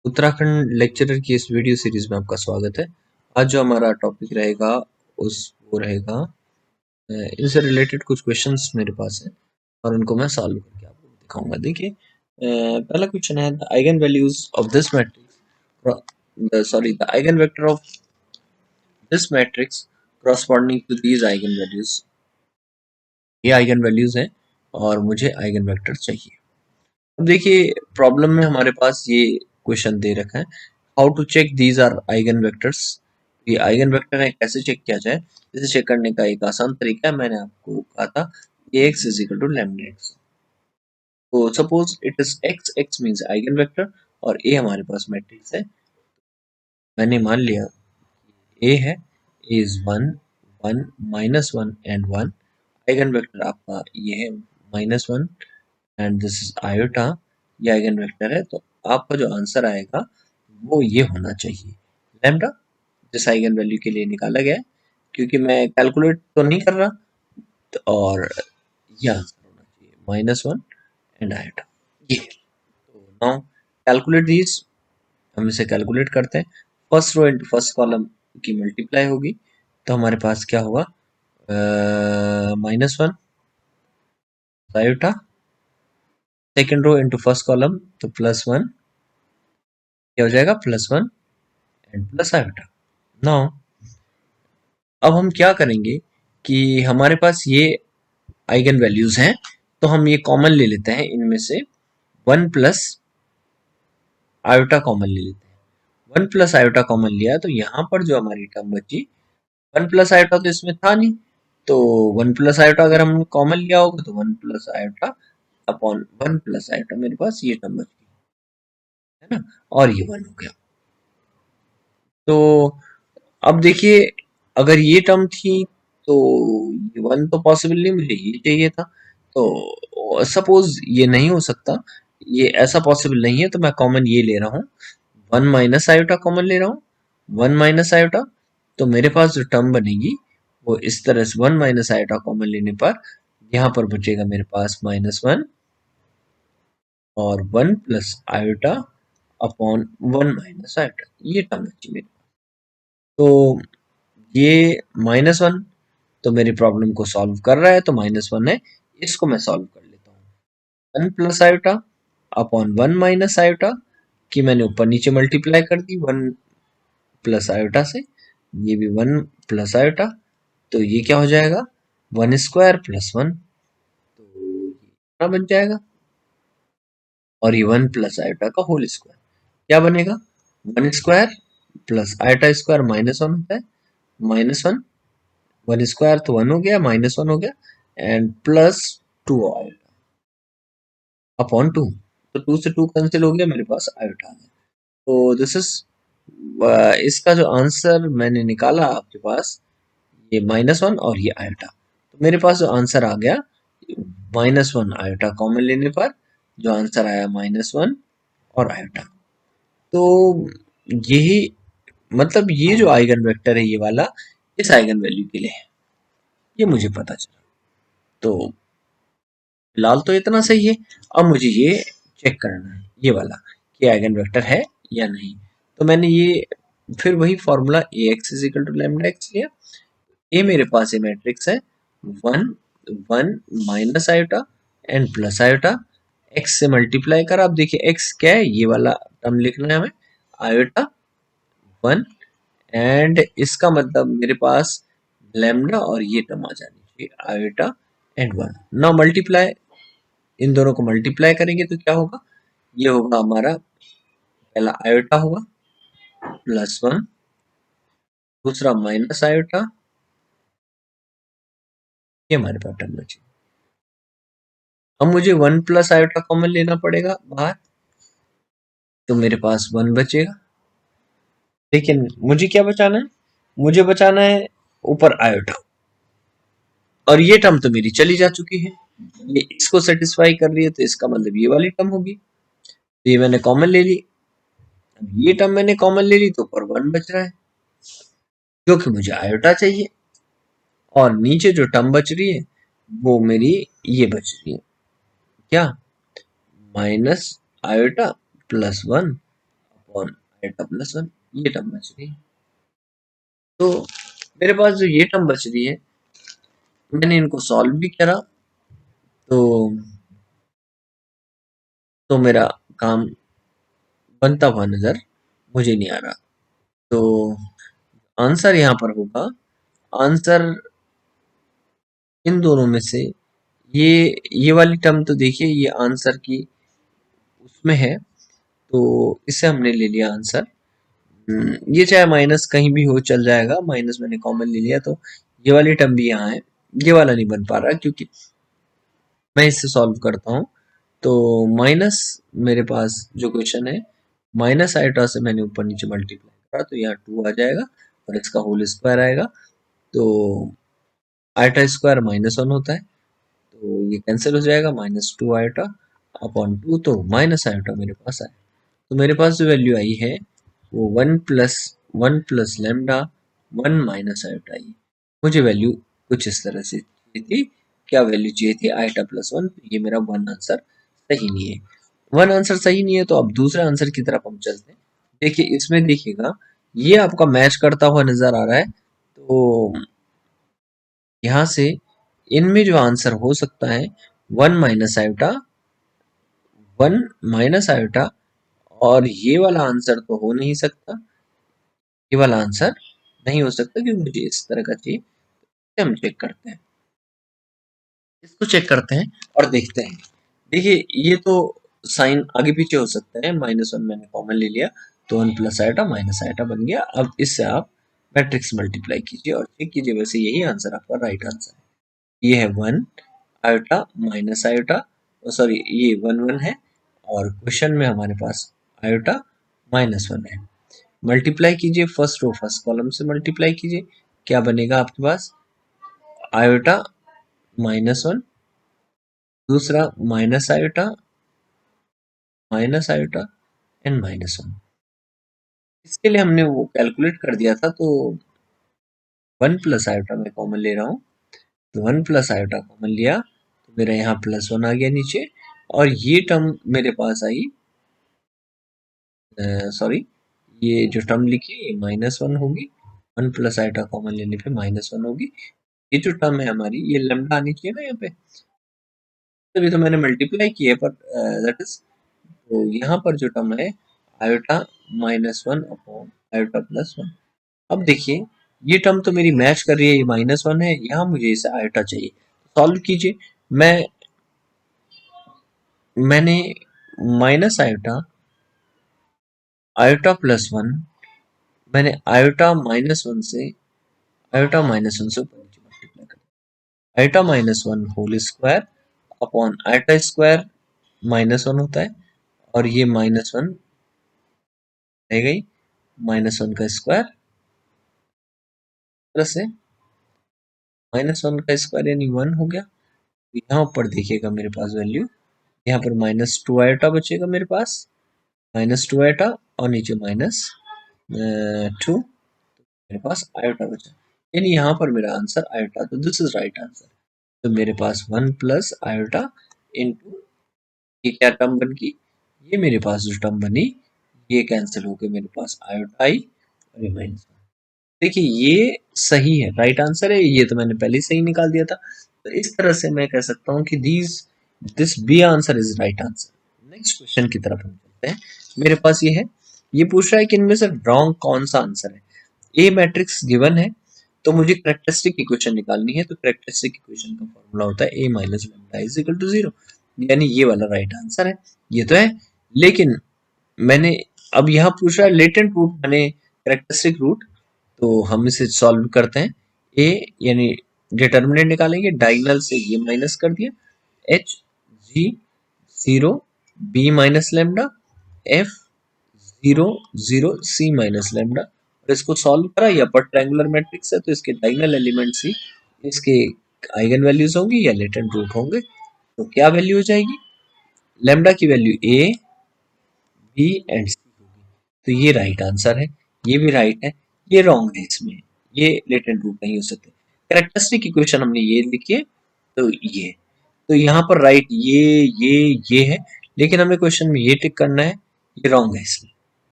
Uttarakhand lecturer की इस video series में आपका स्वागत है। आज जो हमारा टॉपिक रहेगा वो रहेगा इनसे रिलेटेड कुछ क्वेश्चंस मेरे पास हैं और उनको मैं सॉल्व करके आपको दिखाऊंगा। देखिए पहला क्वेश्चन है the eigen values of this matrix the eigen vector of this matrix corresponding to these eigen values. ये आइगन वैल्यूज हैं और मुझे आइगन वेक्टर चाहिए। अब देखिए प्रॉब्लम में हमारे पास ये क्वेश्चन दे रखा है, how to check these are eigen vectors. ये आइगन वेक्टर है, कैसे चेक किया जाए। इसे चेक करने का एक आसान तरीका है, मैंने आपको कहा था Ax is equal to lambda X. तो suppose it is x, x means eigen vector और A हमारे पास मैट्रिक्स है। मैंने मान लिया A है, A is 1 1 -1 and 1। Eigen vector आपका ये है -1 एंड दिस इज आयोटा, ये आइगन वेक्टर है। तो आपका जो आंसर आएगा वो ये होना चाहिए लैम्डा, जिस आइगन वैल्यू के लिए निकाला गया है। क्योंकि मैं कैलकुलेट तो नहीं कर रहा, तो और ये आंसर होना चाहिए -1 एंड आयोटा ये। तो नाउ कैलकुलेट दीज, हम इसे कैलकुलेट करते हैं। First row into first column की मल्टीप्लाई होगी तो हमारे पास क्या होगा, -1 iota, second row into first column तो +1, क्या हो जाएगा +1 एंड प्लस आयोटा। नाउ अब हम क्या करेंगे कि हमारे पास ये आइगन वैल्यूज हैं तो हम ये कॉमन ले लेते हैं, इनमें से 1 प्लस आयोटा कॉमन ले लेते हैं। 1 प्लस आयोटा कॉमन लिया तो यहाँ पर जो हमारी टर्म बची, 1 प्लस आयोटा तो इसमें था नहीं, तो 1 प्लस आयोटा अगर हमने कॉमन लिया होगा तो 1 plus iota upon 1 plus iota, मेरे पास ये टर्म बच गई है ना, और ये 1 हो गया। तो अब देखिए अगर ये टर्म थी तो ये 1 तो पॉसिबल नहीं, मुझे ये चाहिए था। तो सपोज ये नहीं हो सकता, ये ऐसा पॉसिबल नहीं है, तो मैं कॉमन ये ले रहा हूँ, 1 माइनस आयोटा कॉमन ले रहा हूँ, 1 माइनस आयोटा। तो मेरे पास जो टर्म बनेगी वो इस तरह से, 1 माइनस आयोटा कॉमन लेने पर यहाँ पर बचेगा मेरे पास -1 और 1 plus iota upon 1 minus iota, ये टर्म बची मेरे। तो ये -1 तो मेरी प्रॉब्लम को सॉल्व कर रहा है, तो -1 है, इसको मैं सॉल्व कर लेता हूँ। 1 plus iota upon 1 minus iota की मैंने ऊपर नीचे मल्टीप्लाई कर दी 1 प्लस आयोटा से, ये भी 1 प्लस आयोटा, तो ये क्या हो जाएगा 1 स्क्वायर प्लस 1, तो ये बन जाएगा। और ये 1 प्लस आयोटा का होल स्क्वायर क्या बनेगा, 1 स्क्वायर प्लस आयोटा स्क्वायर -1 होता है, -1, 1 स्क्वायर तो 1 हो गया, -1 हो गया एंड प्लस 2 आयोटा अपॉन 2, तो 2 से 2 कैंसिल हो गया, मेरे पास आयोटा आ गया। तो दिस इज इसका जो आंसर मैंने निकाला आपके पास, ये -1 और ये आयोटा, तो मेरे पास जो आंसर आ गया -1 आयोटा कॉमन लेने पर जो आंसर आया -1 और आयोटा। तो यही मतलब ये जो आइगन वेक्टर है ये वाला, इस आइगन वैल्यू के लिए है, ये मुझे पता चला। तो फिलहाल तो इतना सही है। अब मुझे ये चेक करना है ये वाला कि आइगन वेक्टर है या नहीं। तो मैंने ये फिर वही formula Ax is equal to lambda x लिया। ए मेरे पास ये मैट्रिक्स है 1 1 minus iota and plus iota, x से मल्टीप्लाई करा। अब देखिए एक्स क्या है, ये वाला टर्म लिखना है हमें, आयोटा 1 एंड इसका मतलब मेरे पास लैम्डा और ये टर्म आ जानी चाहिए आयोटा एंड 1। नाउ मल्टीप्लाई, इन दोनों को मल्टीप्लाई करेंगे तो क्या होगा, ये होगा हमारा पहला आयोटा होगा +1, दूसरा माइनस आयोटा, ये हमारे पास टर्म बची। अब मुझे 1 प्लस आयोटा कॉमन लेना पड़ेगा बाहर, तो मेरे पास 1 बचेगा। लेकिन मुझे क्या बचाना है, मुझे बचाना है ऊपर आयोटा, और ये टर्म तो मेरी चली जा चुकी है, ये इसको सेटिस्फाई कर रही है, तो इसका मतलब ये वाली टर्म होगी, तो ये मैंने कॉमन ले ली। अब ये टर्म मैंने कॉमन ले ली तो ऊपर 1 बच रहा है जो कि मुझे आयोटा चाहिए, और नीचे जो टर्म बच रही है वो मेरी ये बच रही है, क्या, minus iota +1 upon iota plus one, ये टर्म बच रही है। तो मेरे पास जो ये टर्म बच रही है, मैंने इनको सॉल्व भी करा तो मेरा काम बनता हुआ नजर मुझे नहीं आ रहा। तो आंसर यहाँ पर होगा, आंसर इन दोनों में से ये वाली टर्म तो देखिए ये आंसर की उसमें है, तो इसे हमने ले लिया आंसर। ये चाहे माइनस कहीं भी हो चल जाएगा, माइनस मैंने कॉमन ले लिया, तो ये वाली टर्म भी यहाँ है। ये वाला नहीं बन पा रहा क्योंकि मैं इससे सॉल्व करता हूँ। तो माइनस मेरे पास जो क्वेश्चन है, माइनस आयोटा से मैंने ऊपर नीचे मल्टीप्लाई करा तो यहाँ 2 आ जाएगा और इसका होल स्क्वायर आएगा। तो आयोटा स्क्वायर -1 होता है, तो ये कैंसिल हो जाएगा, -2 आयोटा अपॉन 2, तो माइनस आयोटा मेरे पास आया। तो मेरे पास जो वैल्यू आई है वो 1 प्लस लैम्डा 1 माइनस आयोटा आई। मुझे वैल्यू कुछ इस तरह से चाहिए थी। क्या वैल्यू चाहिए थी? Iota plus 1। ये मेरा वन आंसर सही नहीं है। वन आंसर सही नहीं है, तो अब दूसरे आंसर की तरफ हम चलते हैं। देखिए इसमें देखिएगा, ये आपका मैच करता हुआ नजर आ रहा है। तो यहाँ से इनमें जो आंसर हो सकता है 1 माइनस आयोटा, और ये वाला आंसर तो हो नहीं सकता, ये वाला आंसर नहीं हो सकता क्योंकि मुझे इस तरह का चाहिए। हम चेक करते हैं, इसको चेक करते हैं और देखते हैं। देखिए ये तो साइन आगे पीछे हो सकता है, -1 मैंने कॉमन ले लिया तो 1 प्लस आयोटा माइनस आयोटा बन गया। अब इससे आप मैट्रिक्स मल्टीप्लाई कीजिए और चेक कीजिए, वैसे यही आंसर आपका राइट आंसर है। ये है 1 आयोटा माइनस आयोटा, सॉरी ये 1 है, और क्वेश्चन में हमारे पास आयोटा -1 है। मल्टीप्लाई कीजिए, फर्स्ट रो फर्स्ट कॉलम से मल्टीप्लाई कीजिए, क्या बनेगा आपके पास? आयोटा -1, दूसरा माइनस आयोटा एंड -1। इसके लिए हमने वो कैलकुलेट कर दिया था, तो 1 प्लस आयोटा मैं कॉमन ले रहा हूँ, तो 1 प्लस आयोटा कॉमन लिया तो मेरा यहाँ +1 आ गया नीचे, और ये टर्म मेरे पास आई, सॉरी ये जो टर्म लिखी ये -1 होगी, 1 प्लस आयोटा कॉमन लेने पे -1 होगी। ये जो टर्म है हमारी, ये लैम्डा आनी चाहिए ना यहाँ पे, तभी तो मैंने मल्टीप्लाई किया है, पर दैट इज, तो यहाँ पर जो टर्म है आयोटा -1 अपॉन आयोटा +1। अब देखिए ये टर्म तो मेरी मैच कर रही है, ये -1 है, यहाँ मुझे इसे आयोटा चाहिए, सॉल्व कीजिए। मैंने माइनस आयोटा आयोटा +1, मैंने आयोटा माइनस वन से ऊपर नीचे मल्टीप्लाई कर, iota -1 whole square upon iota square -1 होता है, और ये -1 रह गई, -1 का स्क्वायर प्लस है -1 का स्क्वायर यानी 1 हो गया। यहाँ ऊपर देखिएगा मेरे पास वैल्यू, यहाँ पर -2 आयोटा बचेगा मेरे पास, -2 आयोटा, और नीचे -2 मेरे पास आयोटा बचा, यानी यहाँ पर मेरा आंसर आयोटा, तो दिस इज राइट आंसर। तो मेरे पास 1 प्लस आयोटा इंटू ये क्या टर्म बन गई, ये मेरे पास जो टर्म बनी ये कैंसिल होकर मेरे पास आयोटा आई, और ये माइनस। देखिए ये सही है, राइट आंसर है, ये तो मैंने पहले ही सही निकाल दिया था। तो इस तरह से मैं कह सकता हूँ कि this B answer is right answer. Next question की तरफ हम चलते हैं। मेरे पास ये है, ये पूछ रहा है कि इनमें से रॉन्ग कौन सा आंसर है। ए मैट्रिक्स गिवन है, तो मुझे कैरेक्टरिस्टिक इक्वेशन निकालनी है, तो कैरेक्टरिस्टिक इक्वेशन का फॉर्मूला होता है a minus lambda is equal to 0, यानी ये वाला राइट आंसर है, ये तो है। लेकिन मैंने अब यहाँ पूछ रहा है लेटेंट रूट माने कैरेक्टरिस्टिक रूट, तो हम इसे सॉल्व करते हैं। a यानी डिटर्मिनेंट निकालेंगे, डायगोनल से ये माइनस कर दिया, h g 0 b minus lambda f 0 0 c minus lambda, और इसको सॉल्व करा, या पर ट्रायंगुलर मैट्रिक्स है तो इसके डायगोनल एलिमेंट्स ही इसके आइगन वैल्यूज होंगी या लेटेंट रूट होंगे। तो क्या वैल्यू हो जाएगी? लैम्डा की value a b and c होगी, तो ये राइट आंसर है, ये भी राइट है, ये रॉन्ग है, इसमें ये लेटेंट रूट नहीं हो सकते। कैरेक्टरिस्टिक इक्वेशन हमने ये लिखी है, तो ये, तो यहाँ पर राइट ये है, लेकिन हमें क्वेश्चन में ये टिक करना है, ये रॉन्ग है इसमें।